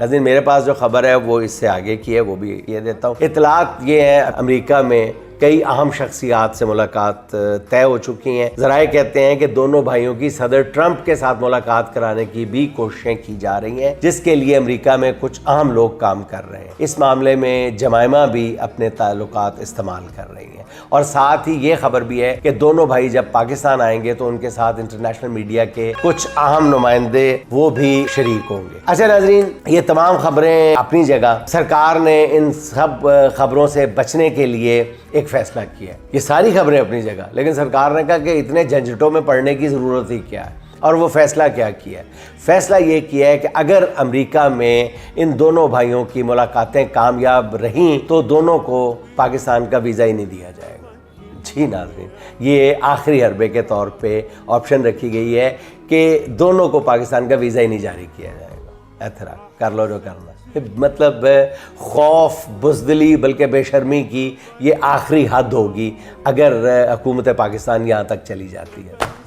ناظرین میرے پاس جو خبر ہے وہ اس سے آگے کی ہے، وہ بھی یہ دیتا ہوں۔ اطلاعات یہ ہے امریکہ میں کئی اہم شخصیات سے ملاقات طے ہو چکی ہیں۔ ذرائع کہتے ہیں کہ دونوں بھائیوں کی صدر ٹرمپ کے ساتھ ملاقات کرانے کی بھی کوششیں کی جا رہی ہیں، جس کے لیے امریکہ میں کچھ اہم لوگ کام کر رہے ہیں۔ اس معاملے میں جمائمہ بھی اپنے تعلقات استعمال کر رہی ہیں، اور ساتھ ہی یہ خبر بھی ہے کہ دونوں بھائی جب پاکستان آئیں گے تو ان کے ساتھ انٹرنیشنل میڈیا کے کچھ اہم نمائندے وہ بھی شریک ہوں گے۔ اچھا ناظرین، یہ تمام خبریں اپنی جگہ، سرکار نے ان سب خبروں سے بچنے کے لیے ایک فیصلہ کیا ہے۔ یہ ساری خبریں اپنی جگہ، لیکن سرکار نے کہا کہ اتنے جھنجھٹوں میں پڑنے کی ضرورت ہی کیا ہے، اور وہ فیصلہ کیا ہے؟ فیصلہ یہ کیا ہے کہ اگر امریکہ میں ان دونوں بھائیوں کی ملاقاتیں کامیاب رہیں تو دونوں کو پاکستان کا ویزا ہی نہیں دیا جائے گا۔ جی ناظرین، یہ آخری حربے کے طور پہ آپشن رکھی گئی ہے کہ دونوں کو پاکستان کا ویزا ہی نہیں جاری کیا جائے گا۔ اعتراف کر لو جو کرنا، مطلب خوف، بزدلی، بلکہ بے شرمی کی یہ آخری حد ہوگی اگر حکومت پاکستان یہاں تک چلی جاتی ہے۔